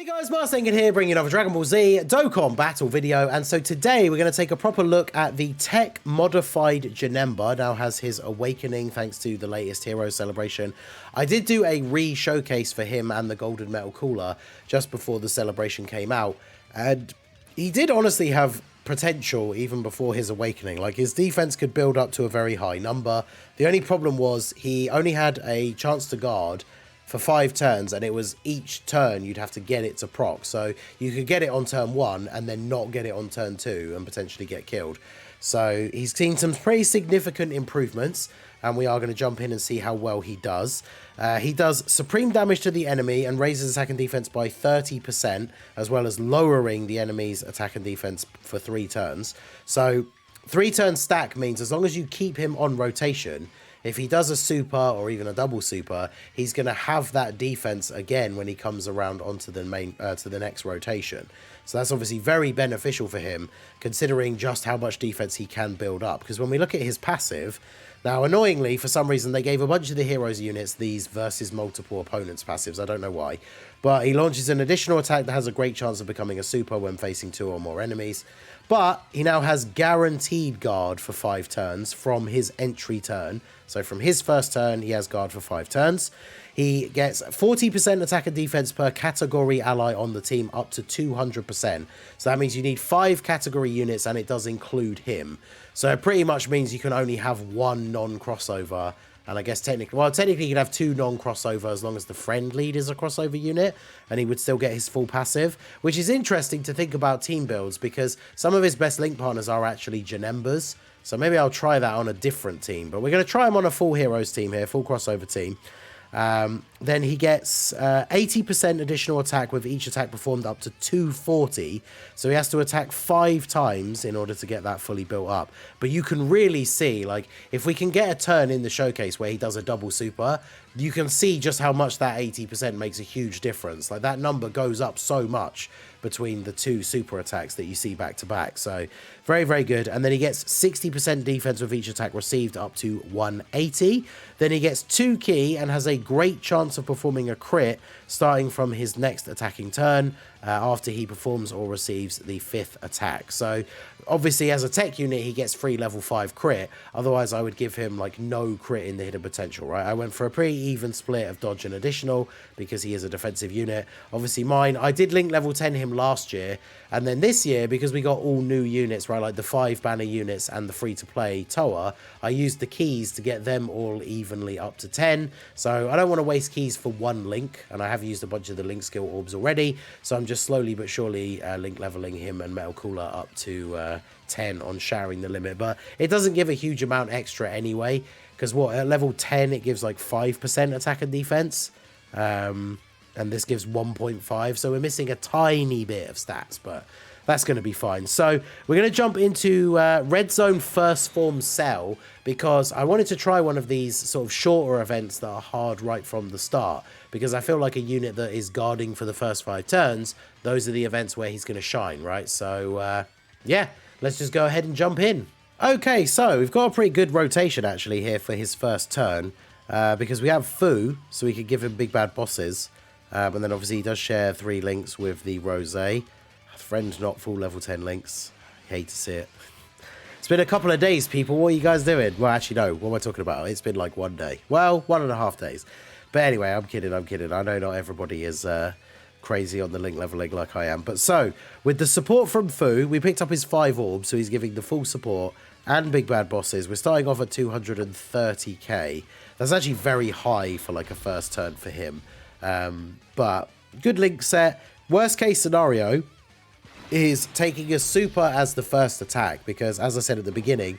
Hey guys, Marsengan here, bringing another Dragon Ball Z Dokkan battle video, and so today we're going to take a proper look at the TEQ modified JANEMBA. Now has his awakening thanks to the latest hero celebration. I did do a re-showcase for him and the golden metal cooler just before the celebration came out, and he did honestly have potential even before his awakening. Like, his defense could build up to a very high number. The only problem was he only had a chance to guard for 5 turns, and it was each turn you'd have to get it to proc. So you could get it on turn 1 and then not get it on turn 2 and potentially get killed. So he's seen some pretty significant improvements, and we are going to jump in and see how well he does. He does supreme damage to the enemy and raises attack and defense by 30%, as well as lowering the enemy's attack and defense for 3 turns. So 3 turn stack means as long as you keep him on rotation, if he does a super or even a double super, he's going to have that defense again when he comes around onto the main to the next rotation. So that's obviously very beneficial for him, considering just how much defense he can build up. Because when we look at his passive, now annoyingly, for some reason, they gave a bunch of the heroes units these versus multiple opponents passives. I don't know why. But he launches an additional attack that has a great chance of becoming a super when facing 2 or more enemies. But he now has guaranteed guard for 5 turns from his entry turn. So from his first turn, he has guard for 5 turns. He gets 40% attack and defense per category ally on the team, up to 200%. So that means you need 5 category units, and it does include him. So it pretty much means you can only have 1 non-crossover. And I guess technically you could have 2 non-crossover as long as the friend lead is a crossover unit, and he would still get his full passive, which is interesting to think about team builds, because some of his best link partners are actually Janembas. So maybe I'll try that on a different team, but we're going to try him on a full heroes team here, full crossover team. Then he gets 80% additional attack with each attack performed up to 240. So he has to attack 5 times in order to get that fully built up. But you can really see, like, if we can get a turn in the showcase where he does a double super, you can see just how much that 80% makes a huge difference. Like, that number goes up so much between the 2 super attacks that you see back to back. So very, very good. And then he gets 60% defense with each attack received up to 180. Then he gets 2 key and has a great chance of performing a crit starting from his next attacking turn after he performs or receives the 5th attack. So obviously as a tech unit, he gets free level 5 crit. Otherwise I would give him like no crit in the hidden potential, right? I went for a pretty even split of dodge and additional because he is a defensive unit. Obviously mine, I did link level 10 him last year, and then this year, because we got all new units, right, like the 5 banner units and the free-to-play Toa, I used the keys to get them all evenly up to 10. So I don't want to waste keys for 1 link, and I have used a bunch of the link skill orbs already, so I'm just slowly but surely link leveling him and Metal Cooler up to 10 on sharing the limit. But it doesn't give a huge amount extra anyway, because what, at level 10 it gives like 5% attack and defense, and this gives 1.5, so we're missing a tiny bit of stats, but that's going to be fine. So we're going to jump into Red Zone First Form Cell, because I wanted to try one of these sort of shorter events that are hard right from the start, because I feel like a unit that is guarding for the first 5 turns, those are the events where he's going to shine, right? So yeah, let's just go ahead and jump in. Okay, so we've got a pretty good rotation actually here for his first turn, because we have Fu, so we could give him big bad bosses. And then obviously he does share 3 links with the Rosé. Friend not full level 10 links. I hate to see it. It's been a couple of days, people. What are you guys doing? Well, actually, no. What am I talking about? It's been like 1 day. Well, 1.5 days. But anyway, I'm kidding. I'm kidding. I know not everybody is crazy on the link leveling like I am. But so, with the support from Fu, we picked up his 5 orbs. So he's giving the full support and big bad bosses. We're starting off at 230k. That's actually very high for like a first turn for him. But good link set. Worst case scenario is taking a super as the first attack, because as I said at the beginning,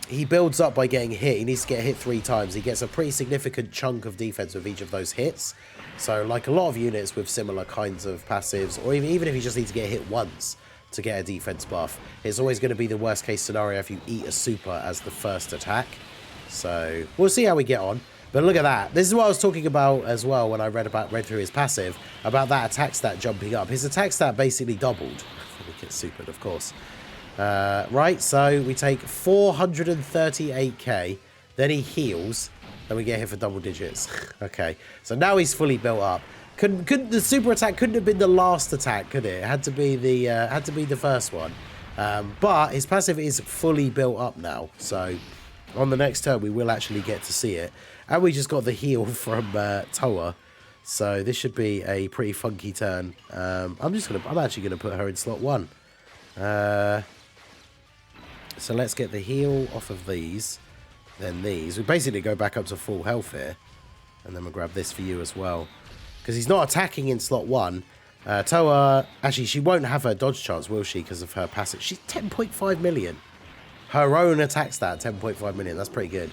he builds up by getting hit. He needs to get hit 3 times. He gets a pretty significant chunk of defense with each of those hits. So like a lot of units with similar kinds of passives, or even if you just need to get hit once to get a defense buff, it's always going to be the worst case scenario if you eat a super as the first attack. So we'll see how we get on. But look at that. This is what I was talking about as well when I read through his passive, about that attack stat jumping up. His attack stat basically doubled. We get supered, of course. Right, so we take 438k, then he heals, then we get hit for double digits. Okay, so now he's fully built up. Couldn't the super attack couldn't have been the last attack, could it? It had to be the first one. But his passive is fully built up now, so on the next turn we will actually get to see it. And we just got the heal from Toa, so this should be a pretty funky turn. I'm actually gonna put her in slot 1. So let's get the heal off of these, then these. We basically go back up to full health here, and then we'll grab this for you as well. Because he's not attacking in slot 1. Toa, actually, she won't have her dodge chance, will she? Because of her passive. She's 10.5 million. Her own attack stat, 10.5 million. That's pretty good.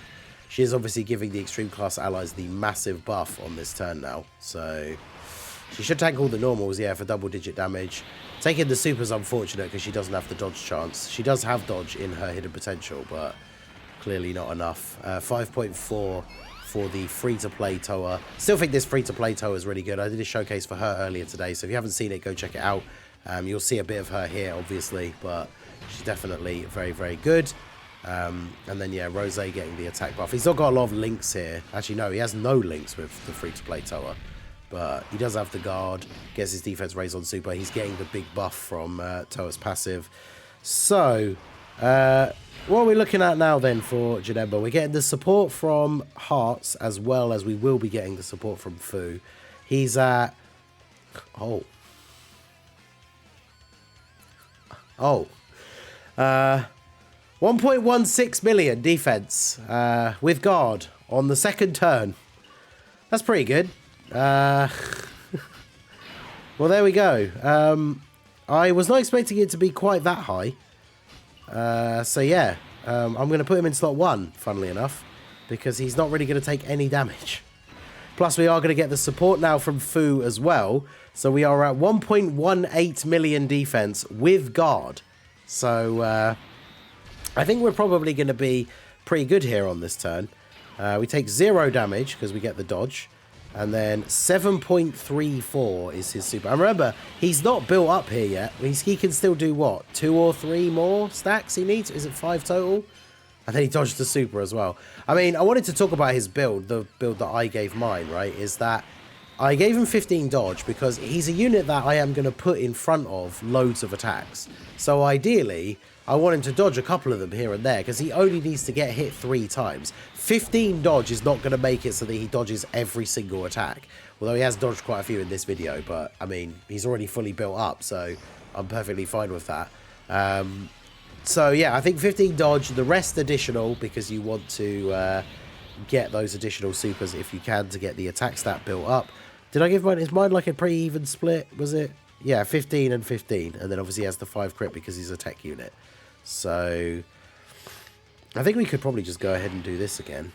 She is obviously giving the extreme class allies the massive buff on this turn now. So she should tank all the normals, yeah, for double-digit damage. Taking the super's unfortunate because she doesn't have the dodge chance. She does have dodge in her hidden potential, but clearly not enough. 5.4 for the free-to-play Toa. Still think this free-to-play Toa is really good. I did a showcase for her earlier today, so if you haven't seen it, go check it out. You'll see a bit of her here, obviously, but she's definitely very, very good. And then, yeah, Rose getting the attack buff. He's not got a lot of links here. Actually, no, he has no links with the free-to-play Toa. But he does have the guard, gets his defense raised on super. He's getting the big buff from Toa's passive. So, what are we looking at now then for JANEMBA? We're getting the support from Hearts, as well as we will be getting the support from Fu. He's at... Oh. 1.16 million defense with guard on the second turn. That's pretty good. Well, there we go. I was not expecting it to be quite that high. So yeah, I'm going to put him in slot 1, funnily enough, because he's not really going to take any damage. Plus, we are going to get the support now from Fu as well. So we are at 1.18 million defense with guard. So I think we're probably going to be pretty good here on this turn. We take 0 damage because we get the dodge. And then 7.34 is his super. And remember, he's not built up here yet. He can still do what? 2 or 3 more stacks he needs? Is it 5 total? And then he dodged the super as well. I mean, I wanted to talk about his build, the build that I gave mine, right? Is that I gave him 15 dodge because he's a unit that I am going to put in front of loads of attacks. So ideally, I want him to dodge a couple of them here and there because he only needs to get hit 3 times. 15 dodge is not going to make it so that he dodges every single attack. Although he has dodged quite a few in this video, but I mean, he's already fully built up, so I'm perfectly fine with that. So yeah, I think 15 dodge, the rest additional because you want to get those additional supers if you can to get the attack stat built up. Did I give mine? Is mine like a pretty even split? Was it? Yeah, 15 and 15. And then obviously he has the 5 crit because he's a tech unit. So I think we could probably just go ahead and do this again.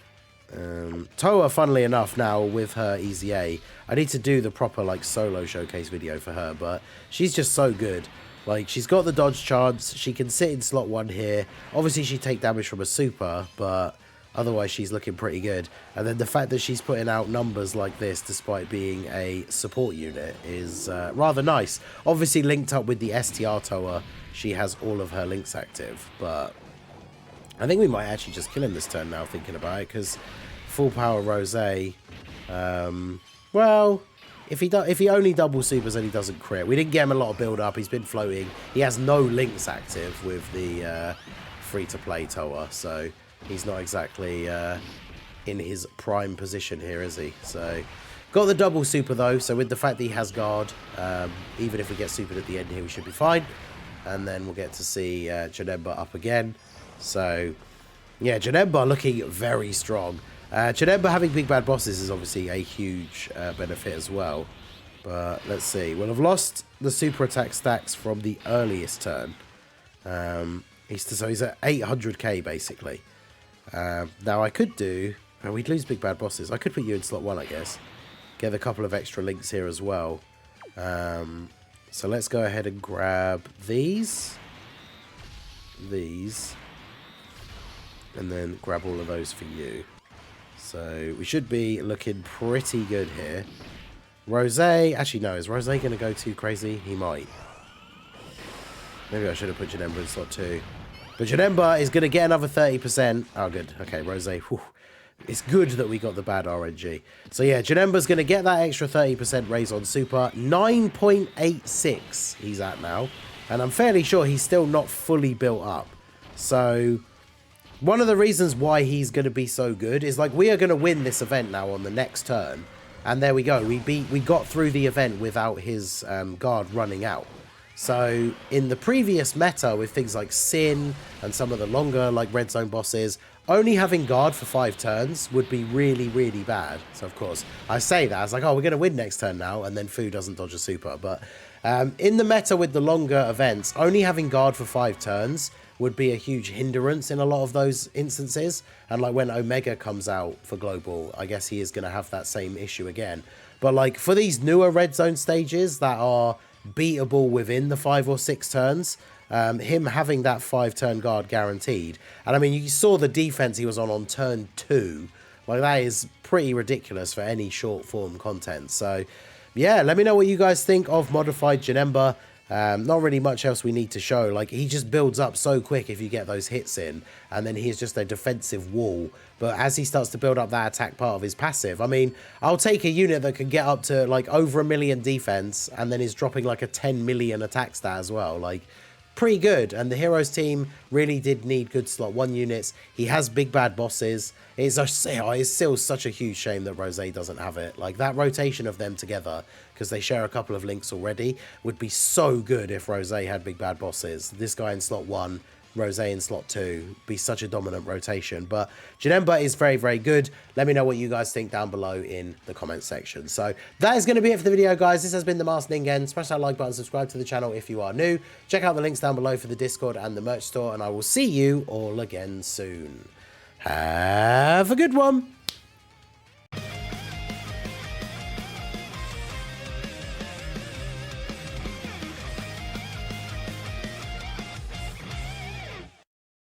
Toa, funnily enough, now with her easy A, I need to do the proper like solo showcase video for her, but she's just so good. Like, she's got the dodge chance, she can sit in slot 1 here. Obviously she take damage from a super, but otherwise she's looking pretty good. And then the fact that she's putting out numbers like this despite being a support unit is rather nice. Obviously linked up with the STR Toa, she has all of her links active, but I think we might actually just kill him this turn now, thinking about it, because full power Rose, well, if he only double supers and he doesn't crit, we didn't get him a lot of build up, he's been floating, he has no links active with the free-to-play Toa, so he's not exactly in his prime position here, is he? So, got the double super though, so with the fact that he has guard, even if we get supered at the end here, we should be fine. And then we'll get to see JANEMBA up again. So, yeah, JANEMBA looking very strong. JANEMBA having big bad bosses is obviously a huge benefit as well. But let's see. We'll have lost the super attack stacks from the earliest turn. So he's at 800k basically. Now I could do... we'd lose big bad bosses. I could put you in slot 1, I guess. Get a couple of extra links here as well. So let's go ahead and grab these, and then grab all of those for you. So we should be looking pretty good here. Rose, actually no, is Rose going to go too crazy? He might. Maybe I should have put JANEMBA in slot 2. But JANEMBA is going to get another 30%. Oh, good. Okay, Rose. Whew. it's good that we got the bad RNG. So yeah, Janemba's going to get that extra 30% raise on super. 9.86 he's at now. And I'm fairly sure he's still not fully built up. So one of the reasons why he's going to be so good is like we are going to win this event now on the next turn. And there we go. We got through the event without his guard running out. So in the previous meta with things like Sin and some of the longer like red zone bosses, only having guard for 5 turns would be really, really bad. So of course I say that, it's like, oh, we're going to win next turn now, and then Fu doesn't dodge a super. But in the meta with the longer events, only having guard for 5 turns would be a huge hindrance in a lot of those instances. And like when Omega comes out for global, I guess he is going to have that same issue again. But like for these newer red zone stages that are beatable within the 5 or 6 turns, him having that 5-turn guard guaranteed. And I mean, you saw the defense he was on turn 2. Like, that is pretty ridiculous for any short form content. So yeah, let me know what you guys think of modified Janemba. Not really much else we need to show. Like, he just builds up so quick if you get those hits in, and then he's just a defensive wall. But as he starts to build up that attack part of his passive, I mean, I'll take a unit that can get up to like over 1 million defense and then is dropping like a 10 million attack stat as well. Like, pretty good. And the Heroes team really did need good slot 1 units. He has big bad bosses. It's still such a huge shame that Rose doesn't have it. Like, that rotation of them together, because they share a couple of links already, would be so good if Rose had big bad bosses. This guy in slot 1, Rose in slot 2, be such a dominant rotation. But Janemba is very, very good. Let me know what you guys think down below in the comments section. So that is going to be it for the video, guys. This has been the Masked Ningen. Smash that like button, subscribe to the channel if you are new. Check out the links down below for the Discord and the merch store, and I will see you all again soon. Have a good one.